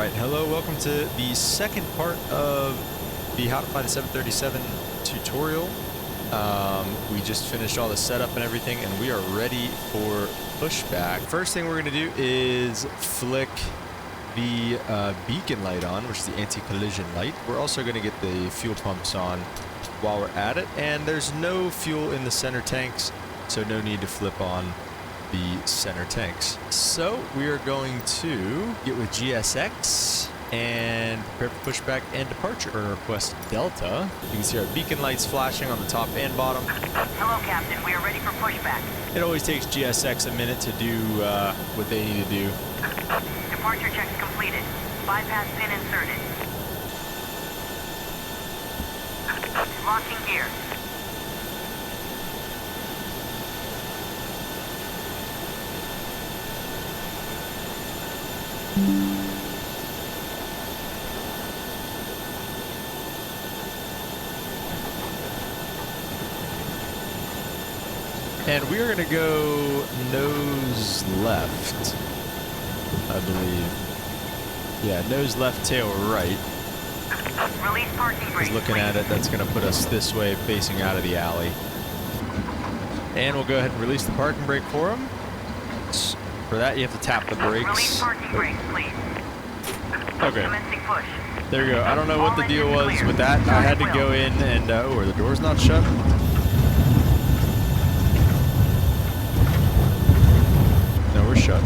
Alright, hello, welcome to the second part of the How to Fly the 737 tutorial. We just finished all the setup and everything, and we are ready for pushback. First thing we're going to do is flick the beacon light on, which is the anti-collision light. We're also going to get the fuel pumps on while we're at it, and there's no fuel in the center tanks, so no need to flip on the center tanks. So we are going to get with GSX and prepare for pushback and departure. For request Delta, you can see our beacon lights flashing on the top and bottom. Hello, Captain. We are ready for pushback. It always takes GSX a minute to do what they need to do. Departure checks completed. Bypass pin inserted. Locking gear. And we are going to go nose left, I believe. Yeah, nose left, tail right. Release parking brakes. Just looking at it, that's going to put us this way, facing out of the alley. And we'll go ahead and release the parking brake for him. For that, you have to tap the brakes. Release parking brakes, please. Okay. Commencing push. There you go. I don't know what the deal was with that. I had to go in and, oh, are the doors not shut? No, we're shut.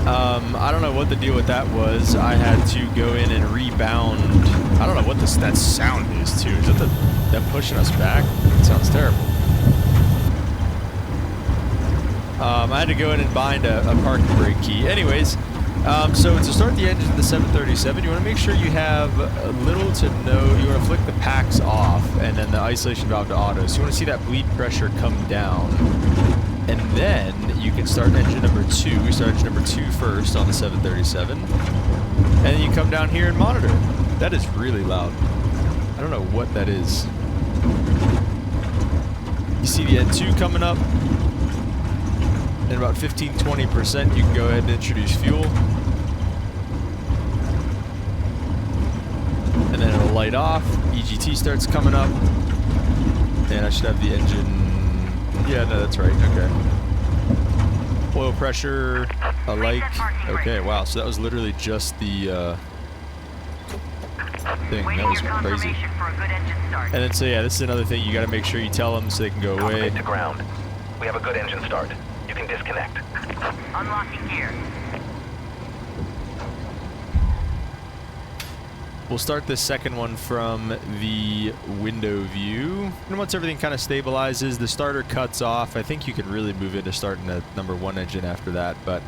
I don't know what the deal with that was. I had to go in and rebound. I don't know what that sound is, too. Is that them pushing us back? It sounds terrible. I had to go in and bind a parking brake key. Anyways, so to start the engine of the 737, you want to make sure you have little to no, you want to flick the packs off and then the isolation valve to auto. So you want to see that bleed pressure come down. And then you can start engine number 2. We start engine number 2 first on the 737. And then you come down here and monitor. That is really loud. I don't know what that is. You see the N2 coming up. And about 15-20%, you can go ahead and introduce fuel. And then it'll light off. EGT starts coming up. And I should have the engine. Yeah, no, that's right. Okay. Oil pressure, alike. Okay, wow. So that was literally just the thing. That was crazy. And then, so yeah, this is another thing. You got to make sure you tell them so they can go away. Cockpit to ground. We have a good engine start. You can disconnect. Unlocking gear. We'll start this second one from the window view. And once everything kind of stabilizes, the starter cuts off. I think you could really move into starting the number 1 engine after that, but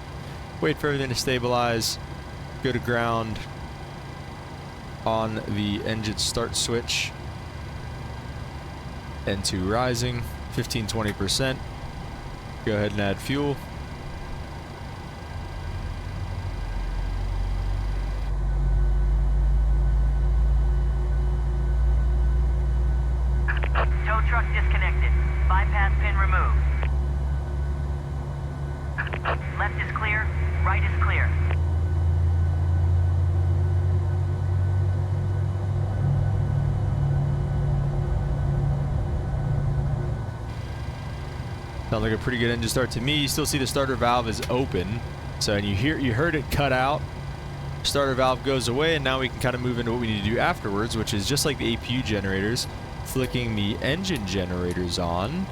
wait for everything to stabilize. Go to ground on the engine start switch. N2 rising, 15-20%. Go ahead and add fuel. Tow truck disconnected. Bypass pin removed. Left is clear. Right is clear. Sounds like a pretty good engine start to me. You still see the starter valve is open. So, and you heard it cut out. Starter valve goes away, and now we can kind of move into what we need to do afterwards, which is just like the APU generators, flicking the engine generators on.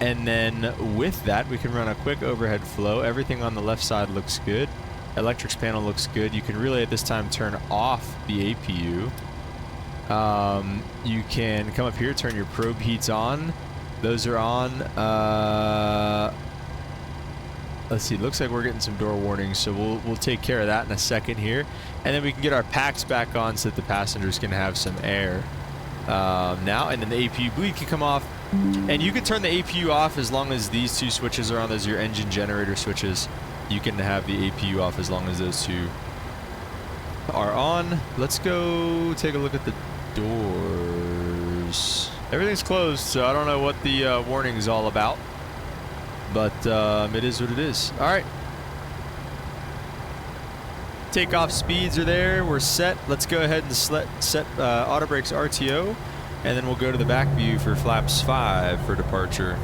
And then with that, we can run a quick overhead flow. Everything on the left side looks good. Electrics panel looks good. You can really at this time turn off the APU. You can come up here, turn your probe heats on. Those are on. Let's see. Looks like we're getting some door warnings, so we'll take care of that in a second here, and then we can get our packs back on so that the passengers can have some air now. And then the APU bleed can come off, and you can turn the APU off as long as these 2 switches are on. Those are your engine generator switches. You can have the APU off as long as those 2 are on. Let's go take a look at the doors. Everything's closed, so I don't know what the warning is all about. But it is what it is. All right. takeoff speeds are there. We're set. Let's go ahead and set auto brakes RTO, and then we'll go to the back view for flaps 5 for departure.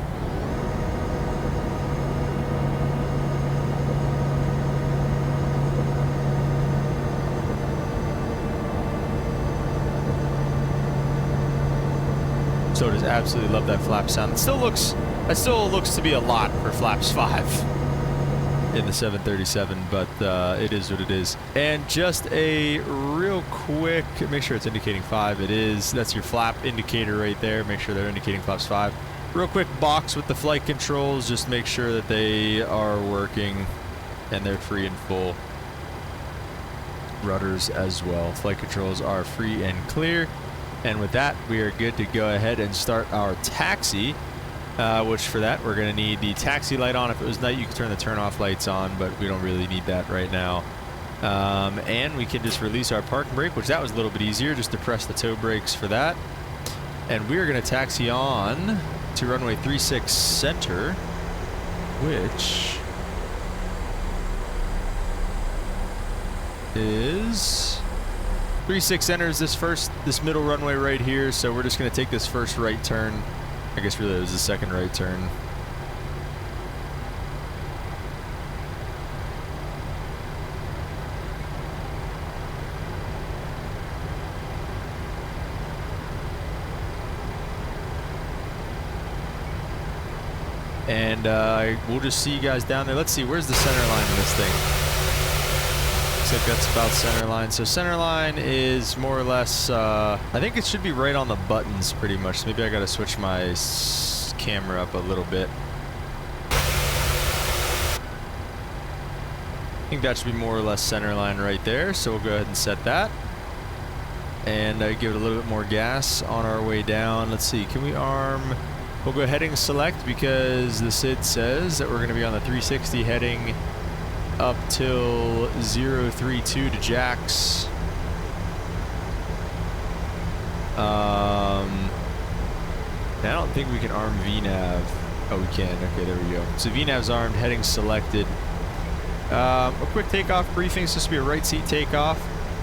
So just absolutely love that flap sound. It still looks to be a lot for flaps 5 in the 737, but it is what it is. And just a real quick, make sure it's indicating 5. It is. That's your flap indicator right there. Make sure they're indicating flaps 5. Real quick box with the flight controls. Just make sure that they are working and they're free and full. Rudders as well. Flight controls are free and clear. And with that, we are good to go ahead and start our taxi, which for that, we're going to need the taxi light on. If it was night, you could turn the turn-off lights on, but we don't really need that right now. And we can just release our parking brake, which that was a little bit easier, just to press the toe brakes for that. And we are going to taxi on to runway 36 center, which is... 36 enters this middle runway right here, so we're just going to take this first right turn. I guess really it was the second right turn. And we'll just see you guys down there. Let's see, where's the center line of this thing? Looks like that's about center line. So center line is more or less, I think it should be right on the buttons pretty much. So maybe I got to switch my camera up a little bit. I think that should be more or less center line right there. So we'll go ahead and set that. And give it a little bit more gas on our way down. Let's see, can we arm? We'll go heading select because the SID says that we're going to be on the 360 heading up till 032 to Jax. I don't think we can arm VNAV. Oh, we can. Okay, there we go. So VNAV's armed, heading selected. A quick takeoff briefing. It's supposed to be a right seat takeoff.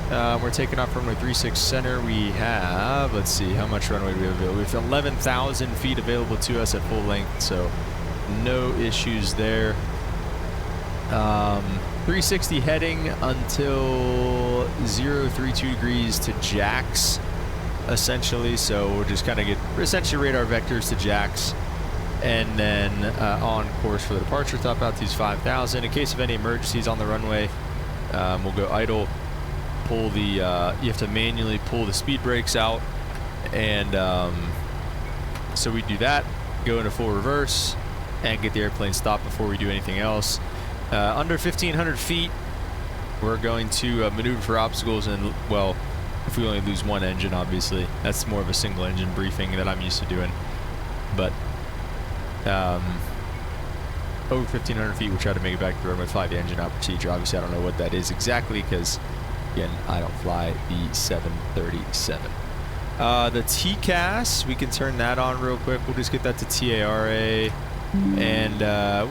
We're taking off runway 36 center. We have, let's see, how much runway do we have available? We have 11,000 feet available to us at full length, so no issues there. 360 heading until 032 degrees to Jax, essentially. So we'll just kind of get essentially radar vectors to Jax, and then on course for the departure. Top altitude's 5,000. In case of any emergencies on the runway, we'll go idle. Pull the you have to manually pull the speed brakes out, and so we do that. Go into full reverse and get the airplane stopped before we do anything else. Under 1,500 feet, we're going to maneuver for obstacles, and, well, if we only lose one engine, obviously. That's more of a single engine briefing that I'm used to doing. But over 1,500 feet, we'll try to make it back to runway 5, the engine out procedure. Obviously, I don't know what that is exactly because, again, I don't fly the 737. The TCAS, we can turn that on real quick. We'll just get that to TARA. And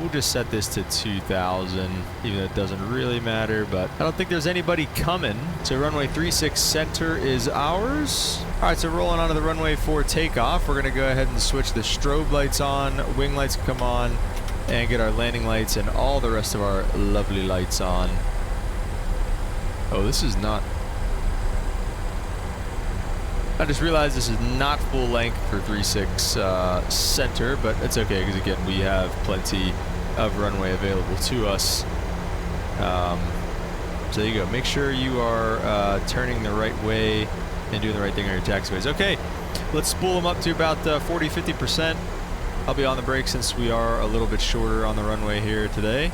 we'll just set this to 2,000, even though it doesn't really matter, but I don't think there's anybody coming. So runway 36 center is ours. All right, so rolling onto the runway for takeoff. We're gonna go ahead and switch the strobe lights on, wing lights come on, and get our landing lights and all the rest of our lovely lights on. Oh, this is not... I just realized this is not full length for 36 center, but it's okay because, again, we have plenty of runway available to us. So there you go. Make sure you are turning the right way and doing the right thing on your taxiways. Okay, let's spool them up to about 40–50%. I'll be on the brake since we are a little bit shorter on the runway here today.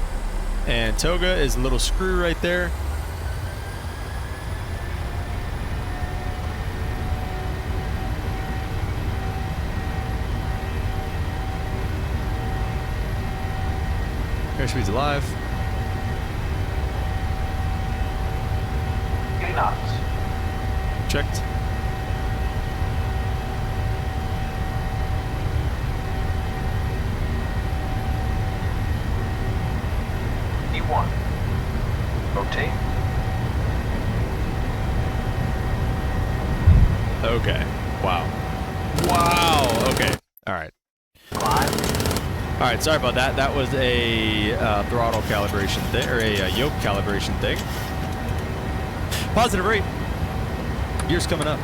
And Toga is a little screw right there. Airspeed's alive. 8 knots. Checked. E1. Rotate. Okay. Wow. Wow. Okay. All right. All right. Sorry about that. That was a throttle calibration thing, or a yoke calibration thing. Positive rate. Gear's coming up.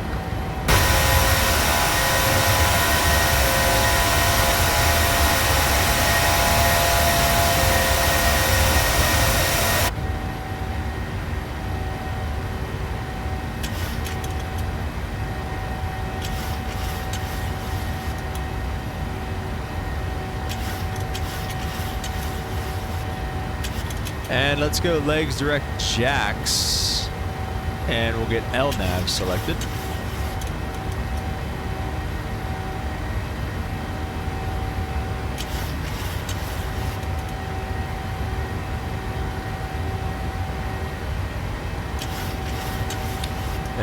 And let's go legs direct jacks. And we'll get LNAV selected.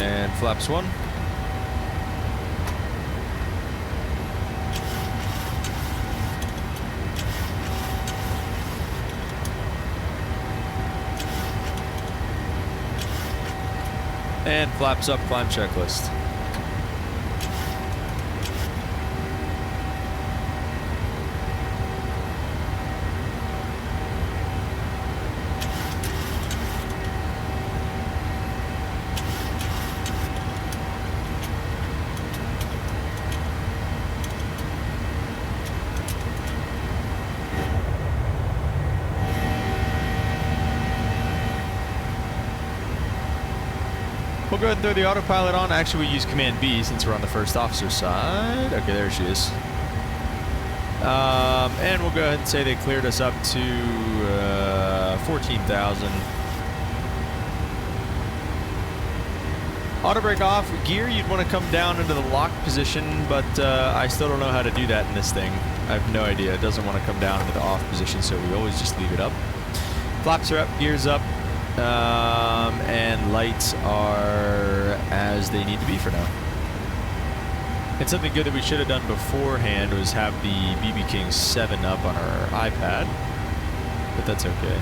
And flaps 1. And flaps up, climb checklist. We'll go ahead and throw the autopilot on. Actually, we use Command B since we're on the first officer side. Okay, there she is. And we'll go ahead and say they cleared us up to 14,000. Auto brake off. Gear, you'd want to come down into the lock position, but I still don't know how to do that in this thing. I have no idea. It doesn't want to come down into the off position, so we always just leave it up. Flaps are up, gears up. And lights are as they need to be for now. And something good that we should have done beforehand was have the BB King 7 up on our iPad, but that's okay.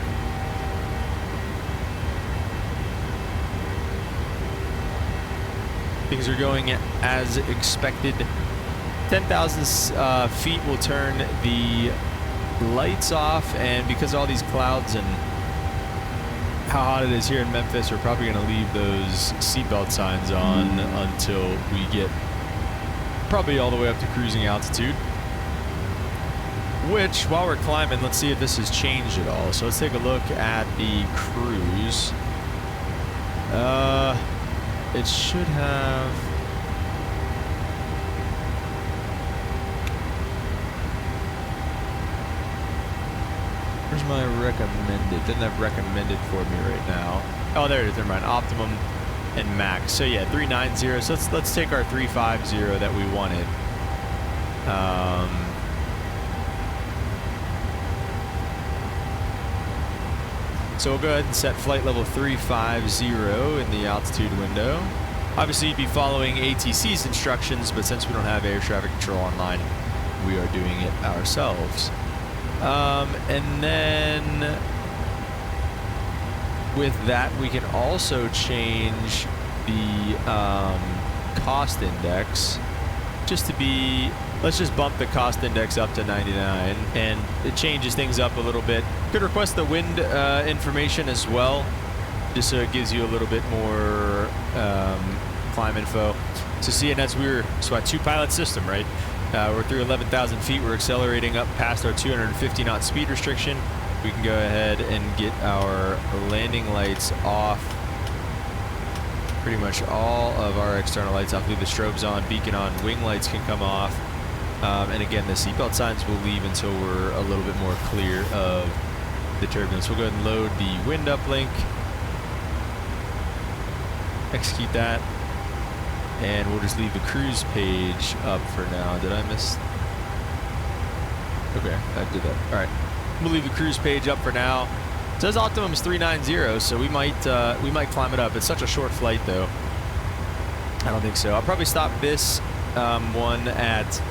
Things are going as expected. 10,000 feet will turn the lights off, and because of all these clouds and how hot it is here in Memphis, we're probably going to leave those seatbelt signs on until we get probably all the way up to cruising altitude. Which, while we're climbing, let's see if this has changed at all. So let's take a look at the cruise. It should have... Where's my recommended? Doesn't have recommended for me right now. Oh, there it is. Never mind. Optimum and max. So yeah, 390. So let's take our 350 that we wanted. So we'll go ahead and set flight level 350 in the altitude window. Obviously, you'd be following ATC's instructions, but since we don't have air traffic control online, we are doing it ourselves. And then with that, we can also change the cost index just to be, let's just bump the cost index up to 99, and it changes things up a little bit. Could request the wind information as well, just so it gives you a little bit more climb info. So see, and that's so at 2-pilot system, right? We're through 11,000 feet. We're accelerating up past our 250 knot speed restriction. We can go ahead and get our landing lights off. Pretty much all of our external lights off. Leave the strobes on, beacon on, wing lights can come off. And again, the seatbelt signs will leave until we're a little bit more clear of the turbulence. We'll go ahead and load the wind uplink. Execute that. And we'll just leave the cruise page up for now. Did I miss? Okay, I did that. All right, we'll leave the cruise page up for now. It says optimum is 390, so we might climb it up. It's such a short flight, though. I don't think so. I'll probably stop this one at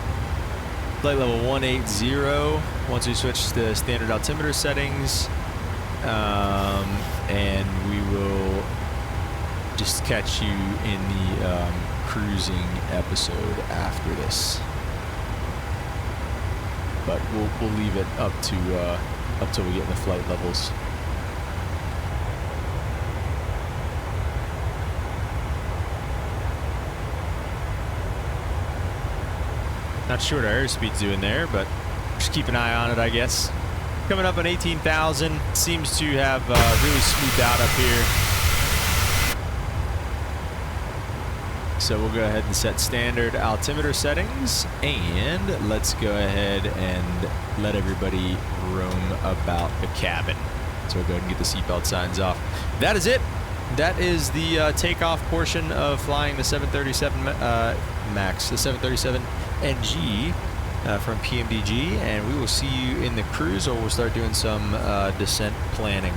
flight level 180 once we switch to standard altimeter settings, and we will just catch you in the cruising episode after this. But we'll leave it up till we get in the flight levels. Not sure what our airspeed's doing there, but just keep an eye on it, I guess. Coming up on 18,000. Seems to have really smoothed out up here. So we'll go ahead and set standard altimeter settings, and let's go ahead and let everybody roam about the cabin. So we'll go ahead and get the seatbelt signs off. That is it. That is the takeoff portion of flying the 737 MAX, the 737 NG from PMDG, and we will see you in the cruise, or we'll start doing some descent planning.